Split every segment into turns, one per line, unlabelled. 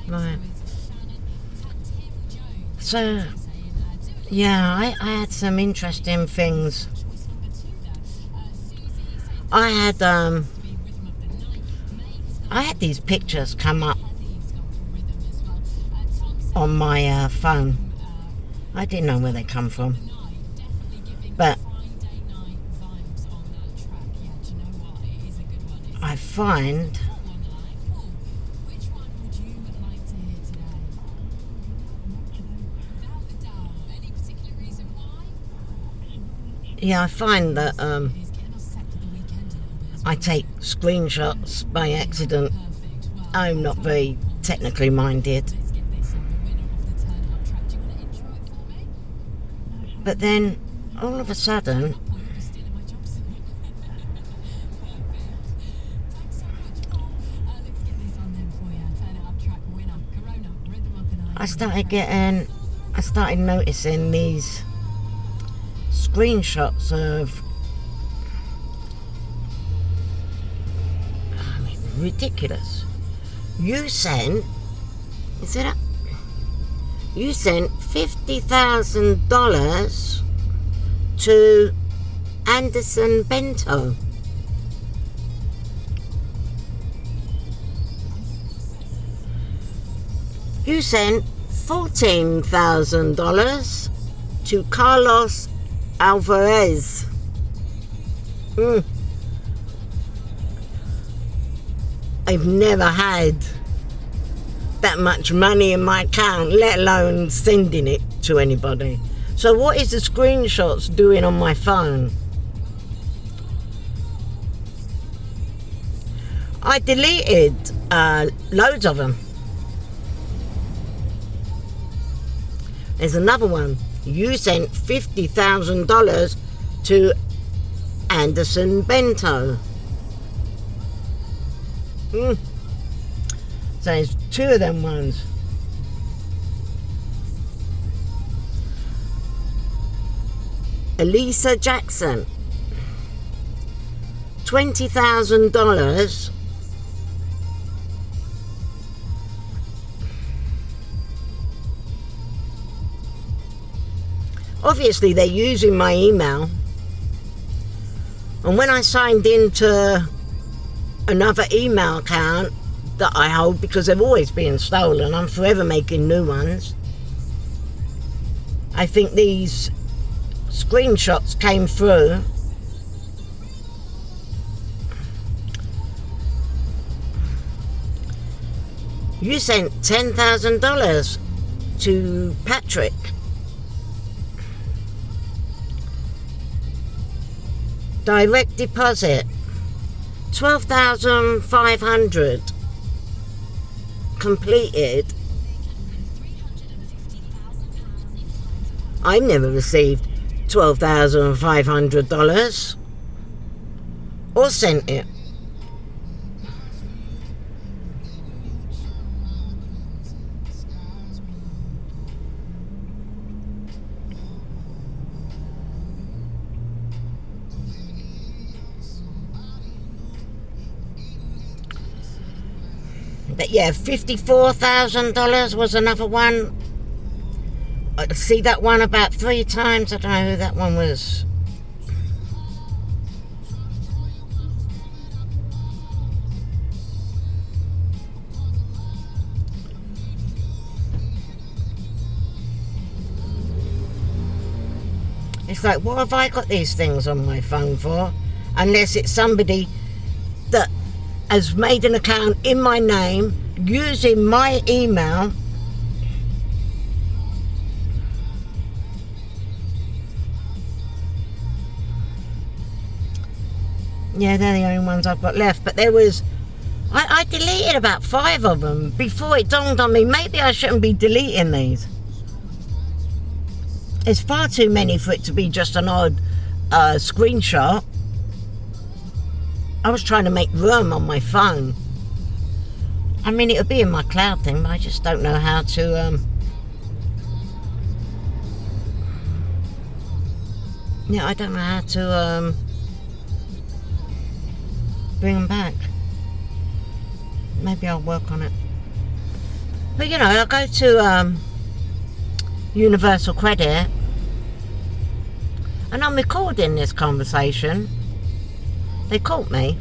Right. So, yeah, I had some interesting things. I had these pictures come up on my phone. I didn't know where they come from, but I find that I take screenshots by accident. I'm not very technically minded. But then, all of a sudden, I started noticing these screenshots of, I mean, ridiculous. You sent $50,000 to Anderson Bento. You sent $14,000 to Carlos Alvarez. I've never had that much money in my account, let alone sending it to anybody. So what is the screenshots doing on my phone? I deleted loads of them. There's another one. You sent $50,000 to Anderson Bento. So there's two of them ones. Elisa Jackson, $20,000 obviously they're using my email, and when I signed into another email account that I hold, because they've always been stolen, I'm forever making new ones, I think these screenshots came through. You sent $10,000 to Patrick. Direct deposit, $12,500 completed. I've never received $12,500 or sent it. But yeah, $54,000 was another one. I see that one about 3 times. I don't know who that one was. It's like, what have I got these things on my phone for? Unless it's somebody that has made an account in my name using my email. Yeah, they're the only ones I've got left. But there was, I deleted about 5 of them before it dawned on me, maybe I shouldn't be deleting these. It's far too many for it to be just an odd screenshot. I was trying to make room on my phone. I mean, it'll be in my cloud thing, but I just don't know how to, yeah, I don't know how to, bring them back. Maybe I'll work on it. But you know, I go to Universal Credit and I'm recording this conversation. They caught me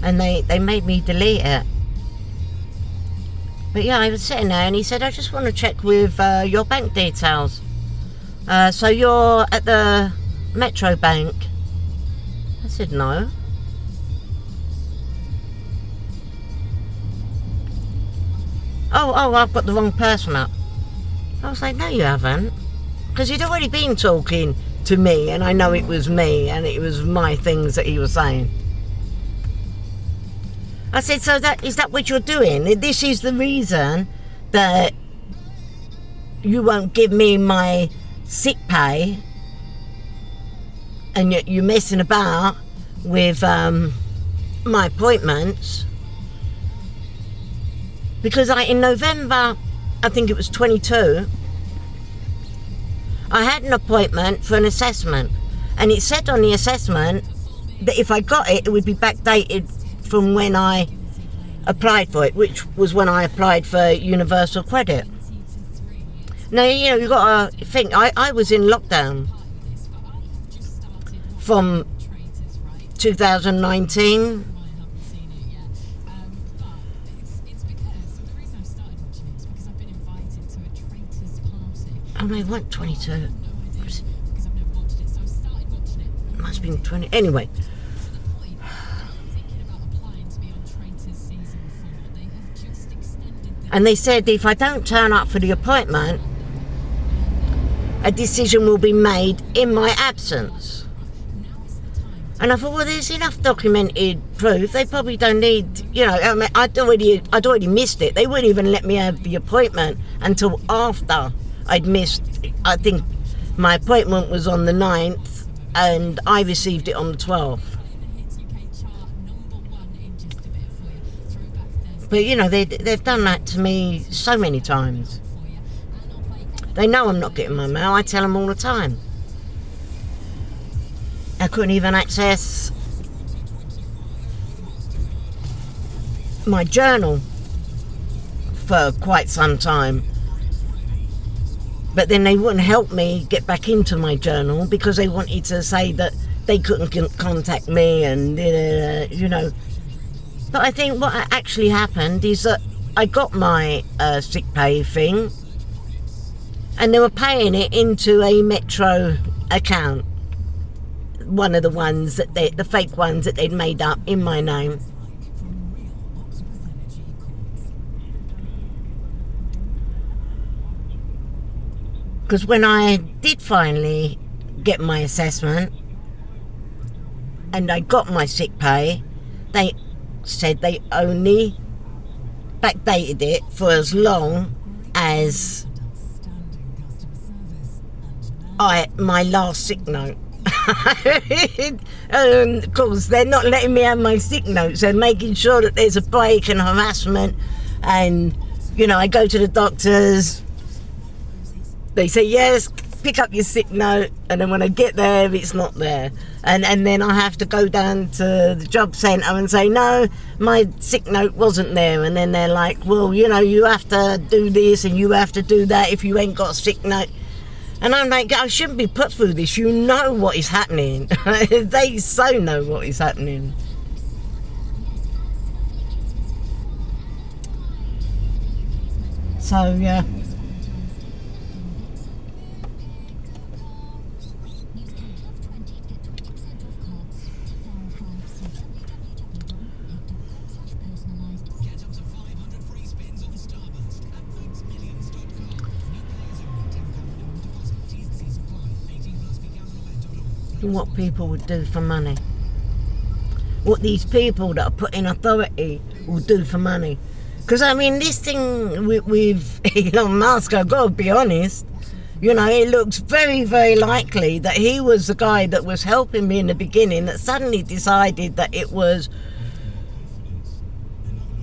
and they made me delete it. But yeah, I was sitting there and he said, I just want to check with your bank details. So you're at the Metro Bank? I said no. Oh, I've got the wrong person up. I was like, no you haven't. Because he'd already been talking to me and I know it was me and it was my things that he was saying. I said, so is that what you're doing? This is the reason that you won't give me my sick pay and you're messing about with my appointments? Because in November, I think it was 22, I had an appointment for an assessment and it said on the assessment that if I got it, it would be backdated from when I applied for it, which was when I applied for Universal Credit. Now, you know, you've got to think, I was in lockdown from 2019. Oh no, it wasn't 22. It must have been 20. Anyway. And they said if I don't turn up for the appointment, a decision will be made in my absence. And I thought, well, there's enough documented proof. They probably don't need, you know, I mean, I'd already missed it. They wouldn't even let me have the appointment until after I'd missed. I think my appointment was on the 9th and I received it on the 12th. But you know, they've done that to me so many times. They know I'm not getting my mail. I tell them all the time. I couldn't even access my journal for quite some time. But then they wouldn't help me get back into my journal because they wanted to say that they couldn't contact me and, you know. But I think what actually happened is that I got my sick pay thing and they were paying it into a Metro account. One of the ones that the fake ones that they'd made up in my name. Because when I did finally get my assessment and I got my sick pay, they said they only backdated it for as long as my last sick note. Of course, they're not letting me have my sick notes. They're making sure that there's a break and harassment. And, you know, I go to the doctors. They say, yes, pick up your sick note. And then when I get there, it's not there. And then I have to go down to the job centre and say, no, my sick note wasn't there. And then they're like, well, you know, you have to do this and you have to do that if you ain't got a sick note. And I'm like, I shouldn't be put through this. You know what is happening. They so know what is happening. So, yeah. What people would do for money. What these people that are put in authority will do for money. Because, I mean, this thing with Elon Musk, I've got to be honest, you know, it looks very, very likely that he was the guy that was helping me in the beginning that suddenly decided that it was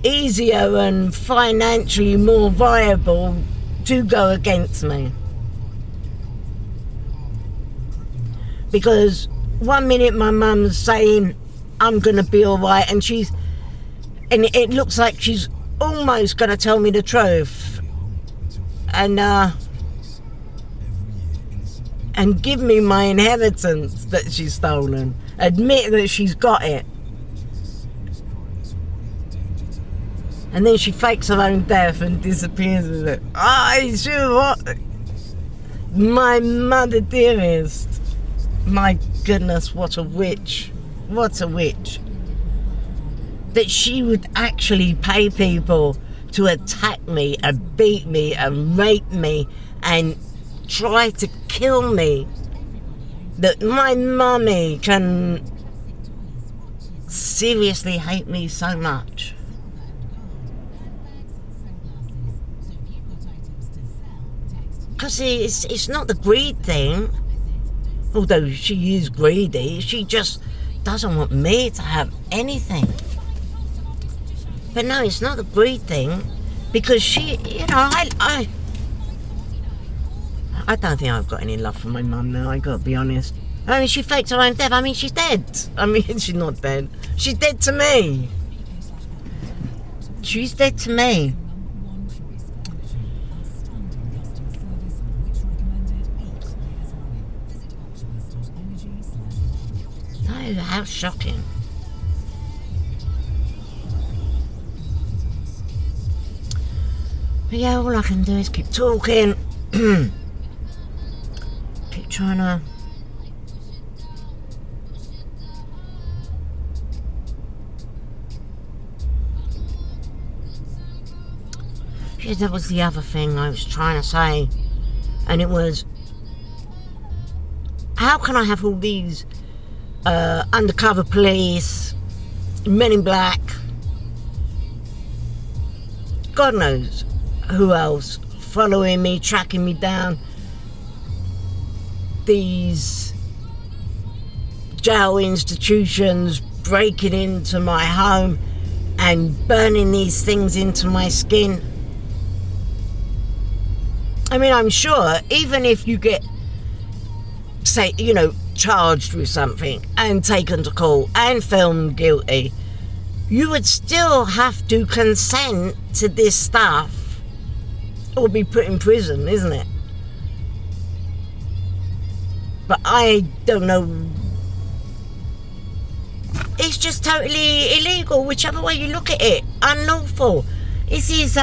easier and financially more viable to go against me. Because one minute my mum's saying I'm going to be all right, and it looks like she's almost gonna tell me the truth and give me my inheritance that she's stolen. Admit that she's got it. And then she fakes her own death and disappears with it. I sure what? My mother dearest. My goodness, what a witch. What a witch. That she would actually pay people to attack me and beat me and rape me and try to kill me. That my mummy can seriously hate me so much. Because it's not the greed thing. Although she is greedy, she just doesn't want me to have anything. But no, it's not the greed thing. Because she, you know, I don't think I've got any love for my mum now, I gotta be honest. I mean, she faked her own death. I mean, she's dead. I mean, she's not dead. She's dead to me. She's dead to me. No, how shocking. But yeah, all I can do is keep talking. Keep trying to yeah, that was the other thing I was trying to say, and it was, how can I have all these undercover police, men in black, God knows who else, following me, tracking me down, these jail institutions, breaking into my home and burning these things into my skin. I mean, I'm sure even if you get, say, you know, charged with something and taken to court and found guilty, you would still have to consent to this stuff or be put in prison, isn't it? But I don't know. It's just totally illegal, whichever way you look at it. Unlawful. This is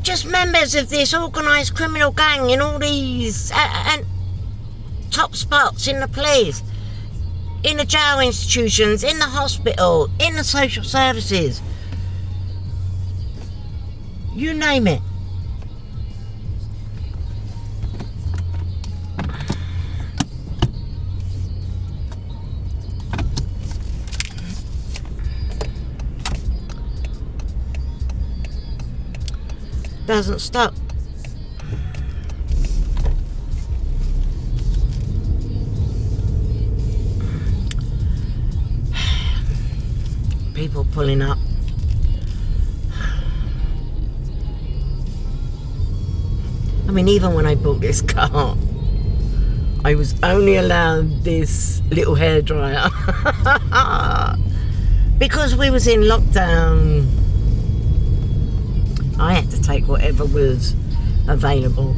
just members of this organised criminal gang in all these and top spots in the police, in the jail institutions, in the hospital, in the social services. You name it. Doesn't stop. People pulling up. I mean, even when I bought this car, I was only allowed this little hairdryer because we was in lockdown. I had to take whatever was available.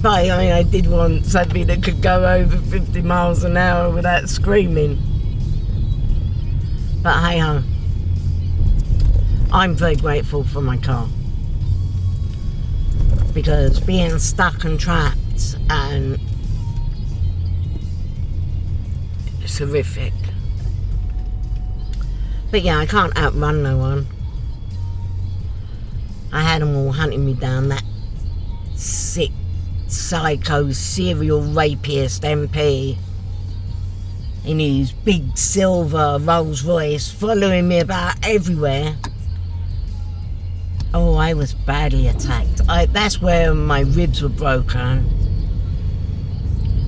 But I mean, I did want something that could go over 50 miles an hour without screaming. But hey ho, I'm very grateful for my car. Because being stuck and trapped, and it's horrific. But yeah, I can't outrun no one. I had them all hunting me down, that sick, psycho, serial rapist MP in his big silver Rolls Royce, following me about everywhere. Oh, I was badly attacked. That's where my ribs were broken.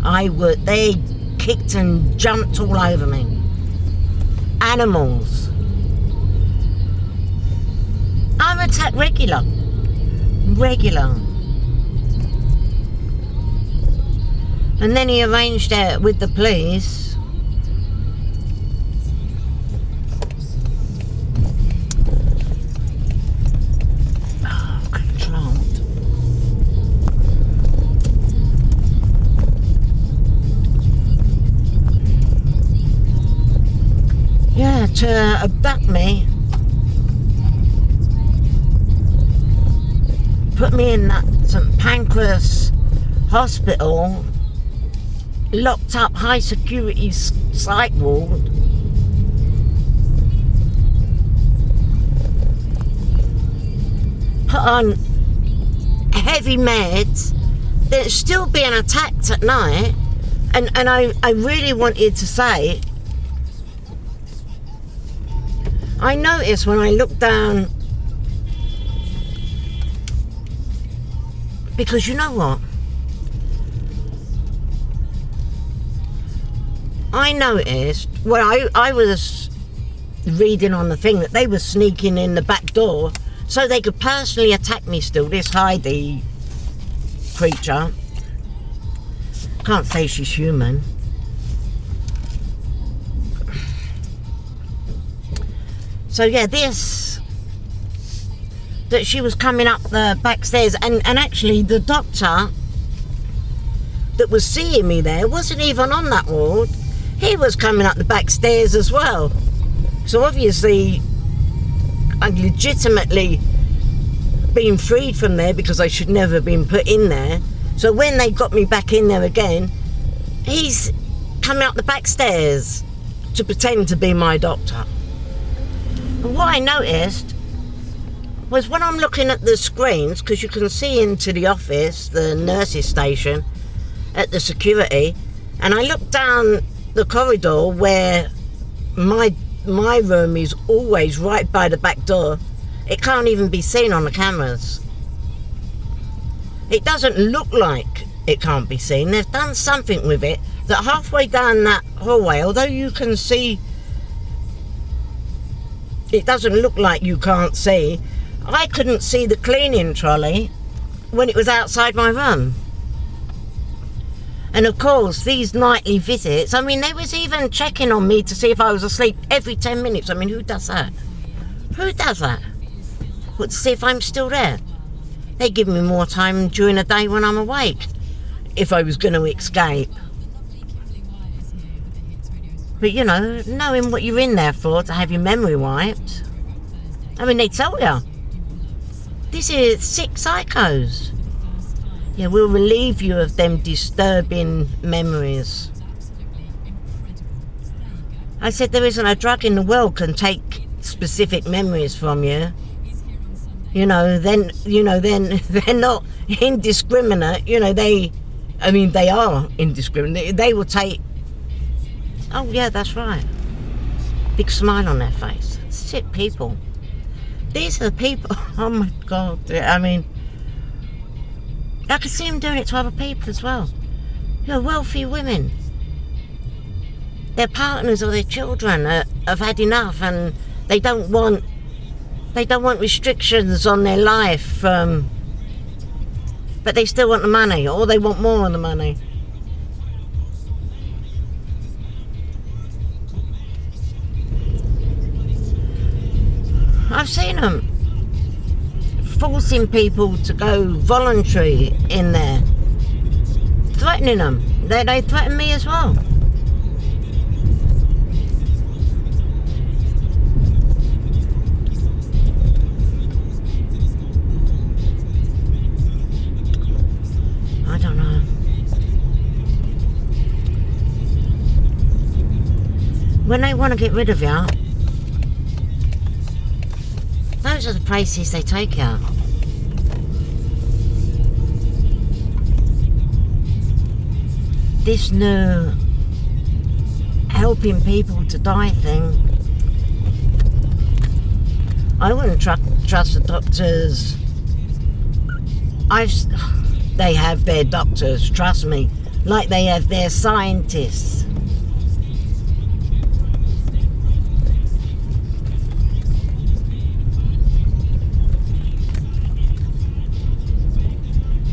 They kicked and jumped all over me. Animals. I'm attacked regular. And then he arranged it with the police Yeah, to abduct me, put me in that St Pancras hospital, locked up, high security psych ward. Put on heavy meds, then still being attacked at night. And I really wanted to say, I noticed when I looked down, because you know what? I noticed, well, I was reading on the thing that they were sneaking in the back door so they could personally attack me still, this Heidi creature. Can't say she's human. So yeah, this, that she was coming up the back stairs, and actually the doctor that was seeing me there wasn't even on that ward. He was coming up the back stairs as well. So obviously I'd legitimately been freed from there because I should never have been put in there. So when they got me back in there again, he's coming up the back stairs to pretend to be my doctor. And what I noticed was when I'm looking at the screens, because you can see into the office, the nurses station, at the security, and I look down the corridor where my room is always right by the back door. It can't even be seen on the cameras. It doesn't look like it can't be seen. They've done something with it that halfway down that hallway, although you can see, it doesn't look like you can't see. I couldn't see the cleaning trolley when it was outside my room. And of course, these nightly visits, I mean, they was even checking on me to see if I was asleep every 10 minutes. I mean, who does that? Who does that? Well, to see if I'm still there. They give me more time during the day when I'm awake, if I was going to escape. But, you know, knowing what you're in there for, to have your memory wiped. I mean, they tell you. This is sick psychos. Yeah, we'll relieve you of them disturbing memories. I said there isn't a drug in the world can take specific memories from you. Then they're not indiscriminate. They are indiscriminate. They will take, oh yeah, that's right. Big smile on their face. Sick people. These are the people, oh my God. I mean, I could see them doing it to other people as well. Wealthy women. Their partners or their children have had enough, and they don't want restrictions on their life, but they still want the money, or they want more of the money. I've seen them forcing people to go voluntary in there, threatening them. They threaten me as well. I don't know. When they want to get rid of you, those are the places they take you. This new helping people to die thing, I wouldn't trust the doctors. They have their doctors, trust me, like they have their scientists.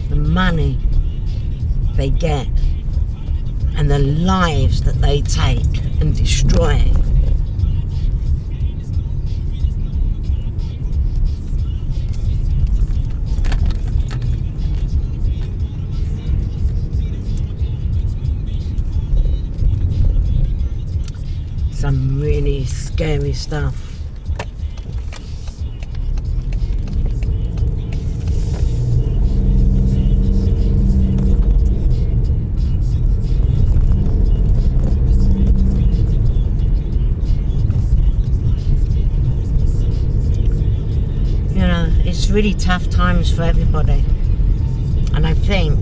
The money they get and the lives that they take and destroy. Some really scary stuff. You know, it's really tough times for everybody. And I think,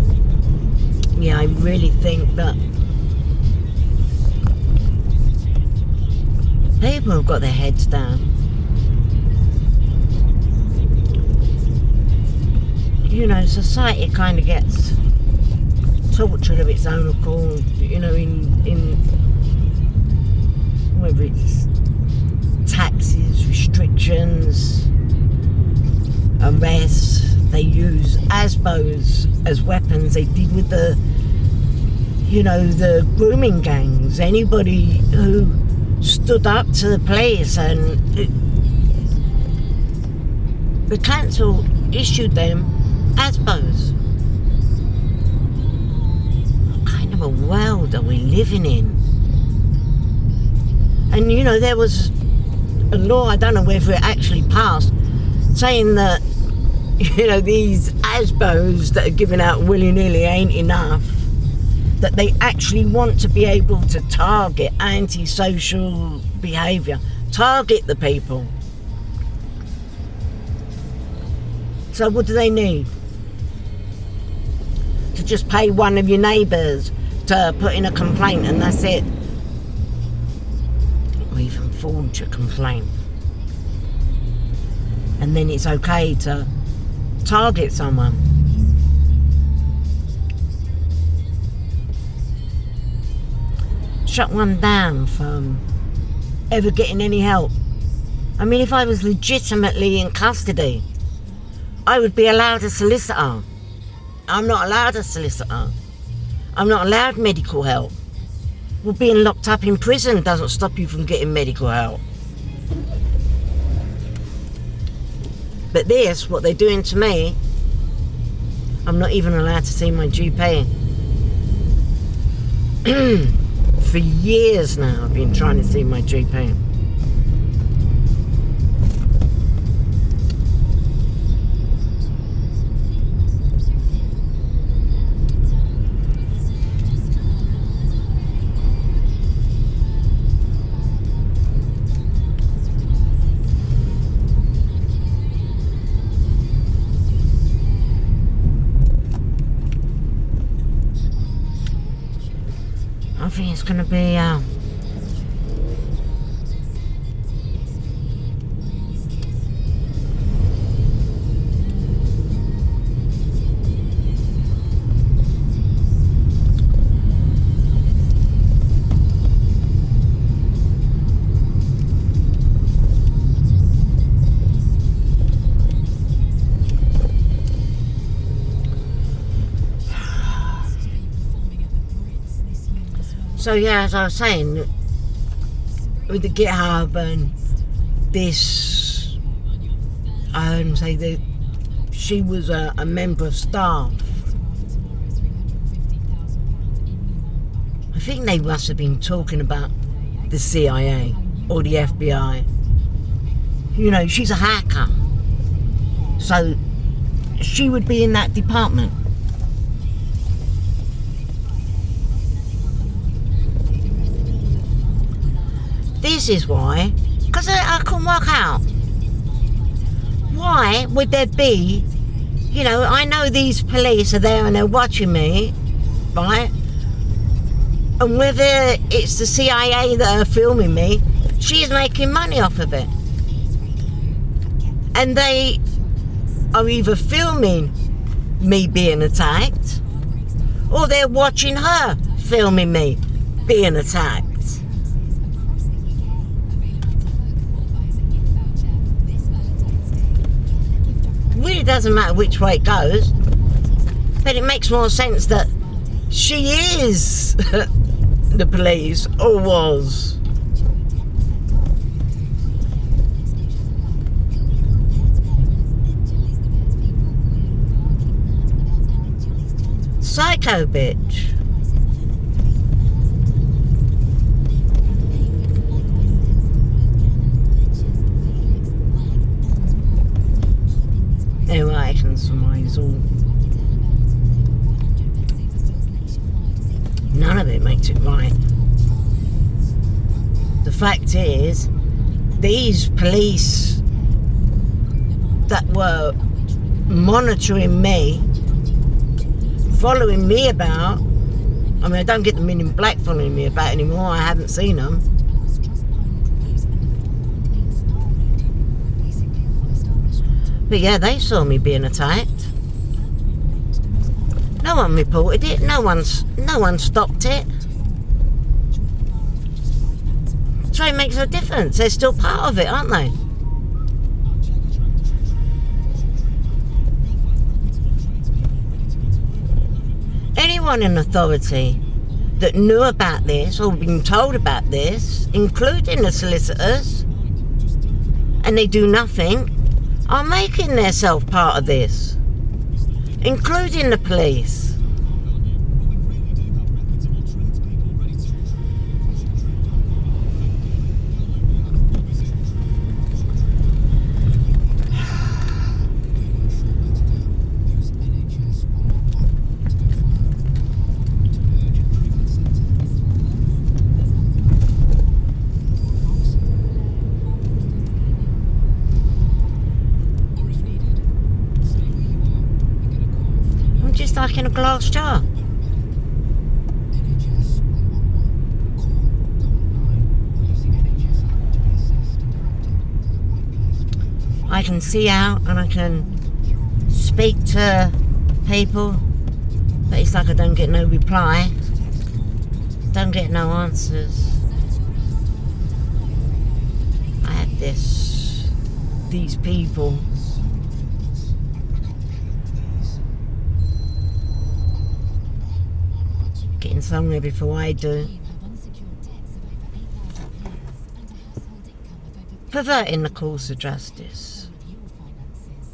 yeah, I really think that people have got their heads down. You know, society kind of gets tortured of its own accord, you know, in whether it's taxes, restrictions, arrests. They use ASBOs as weapons. They did with the, you know, the grooming gangs. Anybody who stood up to the police, and the council issued them ASBOs. What kind of a world are we living in? And you know, there was a law, I don't know whether it actually passed, saying that, you know, these ASBOs that are given out willy-nilly ain't enough, that they actually want to be able to target antisocial behaviour, target the people. So what do they need? To just pay one of your neighbours to put in a complaint and that's it? Or even forge a complaint. And then it's okay to target someone. Shut one down from ever getting any help. I mean, if I was legitimately in custody, I would be allowed a solicitor. I'm not allowed a solicitor. I'm not allowed medical help. Well, being locked up in prison doesn't stop you from getting medical help. But this, what they're doing to me, I'm not even allowed to see my GP. For years now, I've been trying to see my GP. I think it's going to be so yeah, as I was saying, with the GitHub and this, say that she was a member of staff. I think they must have been talking about the CIA or the FBI. You know, she's a hacker, so she would be in that department. This is why, because I couldn't work out. Why would there be, you know, I know these police are there and they're watching me, right? And whether it's the CIA that are filming me, she's making money off of it. And they are either filming me being attacked, or they're watching her filming me being attacked. Really doesn't matter which way it goes, but it makes more sense that she is the police, or was. Psycho bitch. compromise or none of it makes it right. The fact is, these police that were monitoring me, following me about, I mean, I don't get the Men in Black following me about anymore, I haven't seen them. But yeah, they saw me being attacked. No one reported it, no one stopped it. So it makes no difference, they're still part of it, aren't they? Anyone in authority that knew about this or been told about this, including the solicitors, and they do nothing, are making themselves part of this, including the police. Like in a glass jar. I can see out and I can speak to people, but it's like I don't get no reply, don't get no answers. I have these people getting somewhere before I do. Perverting the course of justice.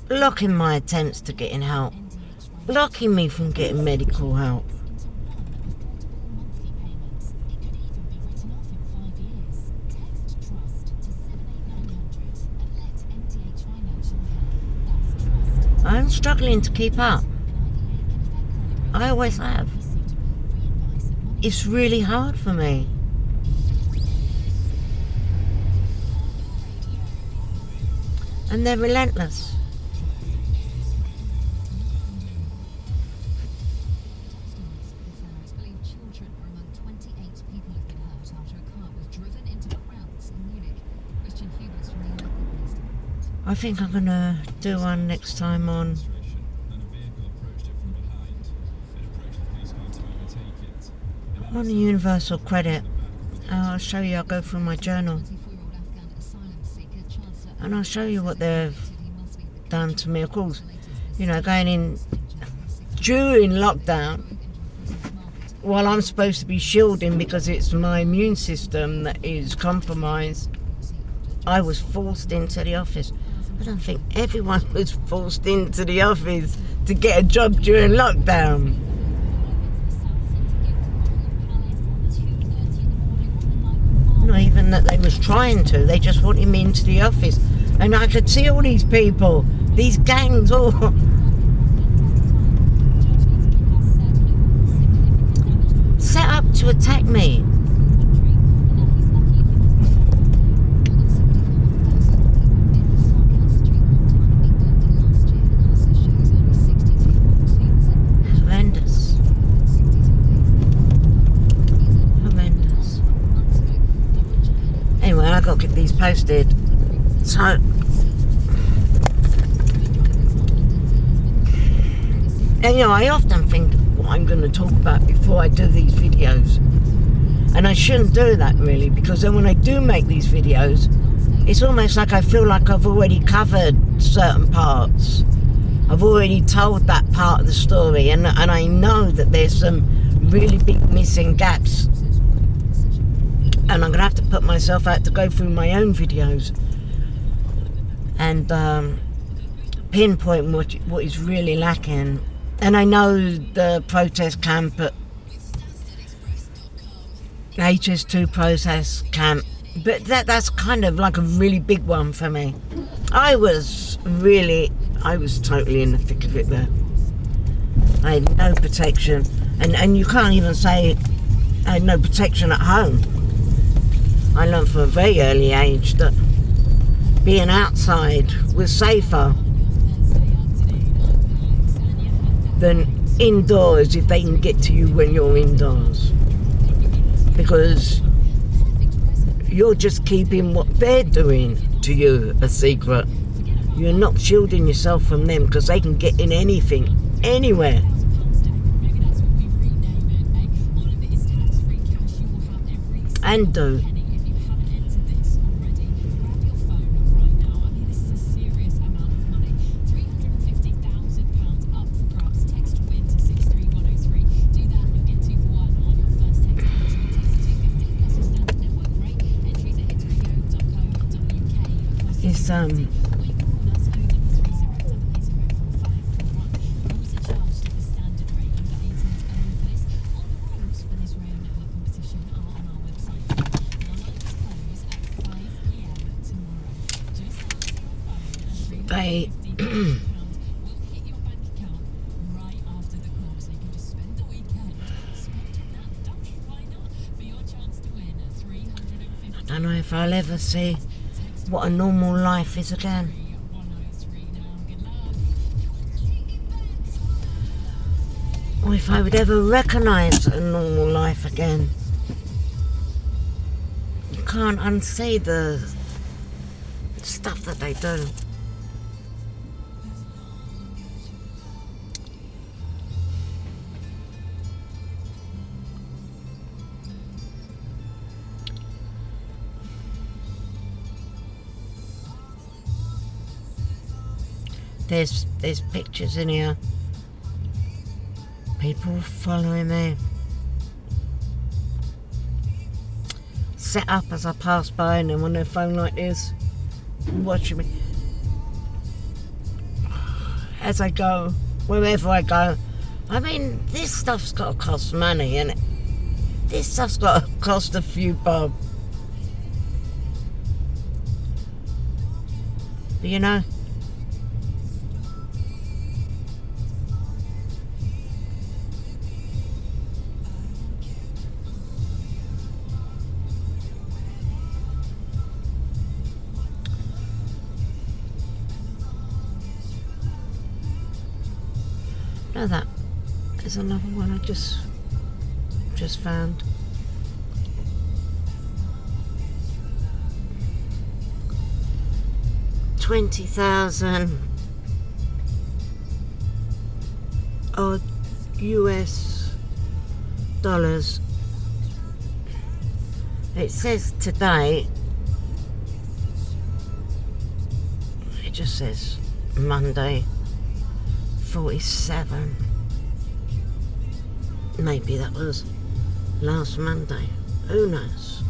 Blocking my attempts to getting help. Blocking me from getting medical help. I'm struggling to keep up. I always have. It's really hard for me. And they're relentless. I think I'm gonna do one next time on the Universal Credit. I'll show you, I'll go through my journal and I'll show you what they've done to me. Of course, you know, going in during lockdown while I'm supposed to be shielding because it's my immune system that is compromised, I was forced into the office. I don't think everyone was forced into the office to get a job during lockdown. Not even that they was trying to, they just wanted me into the office. And I could see all these people, these gangs all set up to attack me. Got to get these posted. So and you know, I often think what I'm going to talk about before I do these videos, and I shouldn't do that really, because then when I do make these videos, it's almost like I feel like I've already covered certain parts. I've already told that part of the story, and I know that there's some really big missing gaps. And I'm going to have to put myself out to go through my own videos and pinpoint what is really lacking. And I know the protest camp at HS2 protest camp, but that's kind of like a really big one for me. I was totally in the thick of it there. I had no protection, and you can't even say I had no protection at home. I learned from a very early age that being outside was safer than indoors if they can get to you when you're indoors, because you're just keeping what they're doing to you a secret. You're not shielding yourself from them, because they can get in anything, anywhere. And do. It's they I don't know if I'll ever see what a normal life is again. Or if I would ever recognise a normal life again. You can't unsee the stuff that they do. There's pictures in here. People following me. Set up as I pass by, and then on their phone like this, watching me. As I go, wherever I go. I mean, this stuff's got to cost money, innit? This stuff's got to cost a few bob. But you know, that is another one I just found. $20,000 odd US dollars. It says today. It just says Monday. 47. Maybe that was last Monday. Who knows?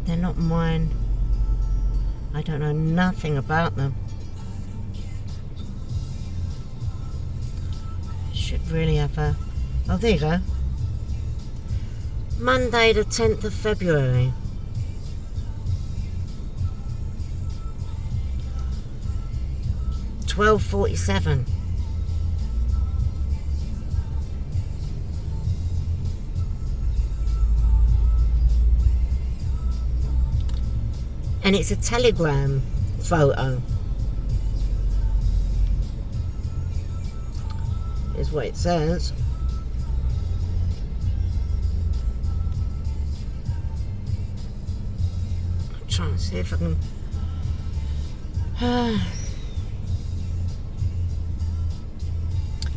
They're not mine. I don't know nothing about them. Should really have a... Oh, there you go. Monday the 10th of February. $12.47. And it's a Telegram photo. Is what it says. I'm trying to see if I can...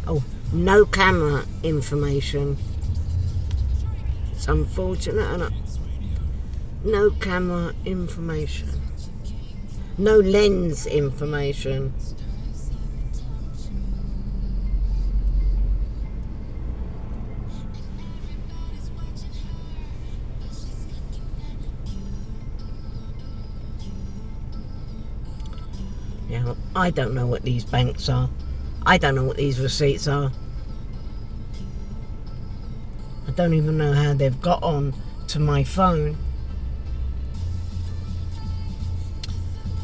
Oh, no camera information. It's unfortunate, isn't it? No camera information. No lens information. Yeah, I don't know what these banks are. I don't know what these receipts are. I don't even know how they've got on to my phone,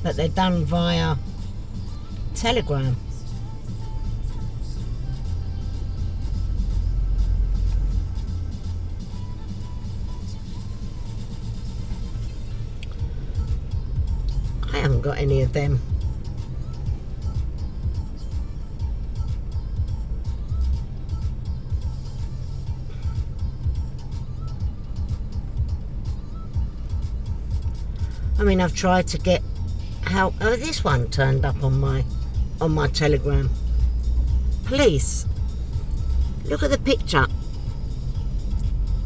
but they're done via Telegram. I haven't got any of them. I mean, I've tried to get how. Oh, this one turned up on my Telegram. Police. Look at the picture.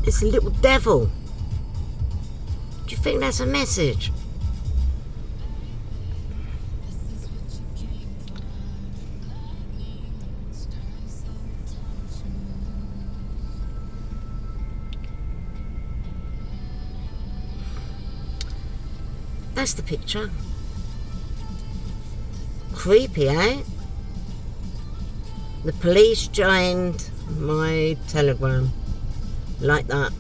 It's a little devil. Do you think that's a message? That's the picture. Creepy, eh? The police joined my Telegram. Like that.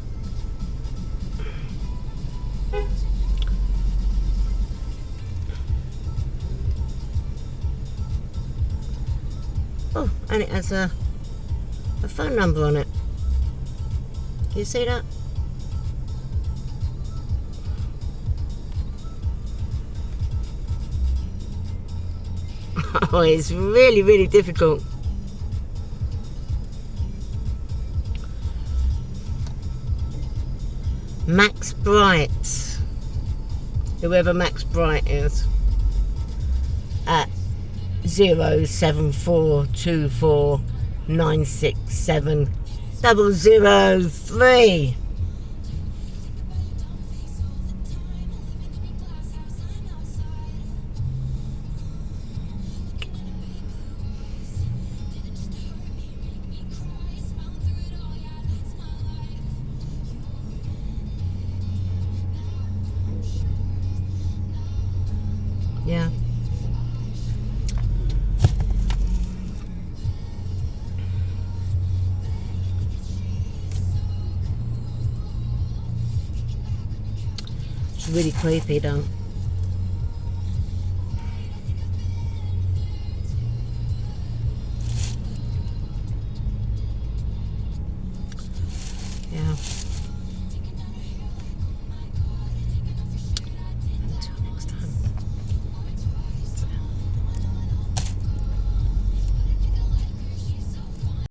Oh, and it has a phone number on it. You see that? Oh, it's really, really difficult. Max Bright, whoever Max Bright is, at 07424967003. Yeah. It's really creepy though. Yeah.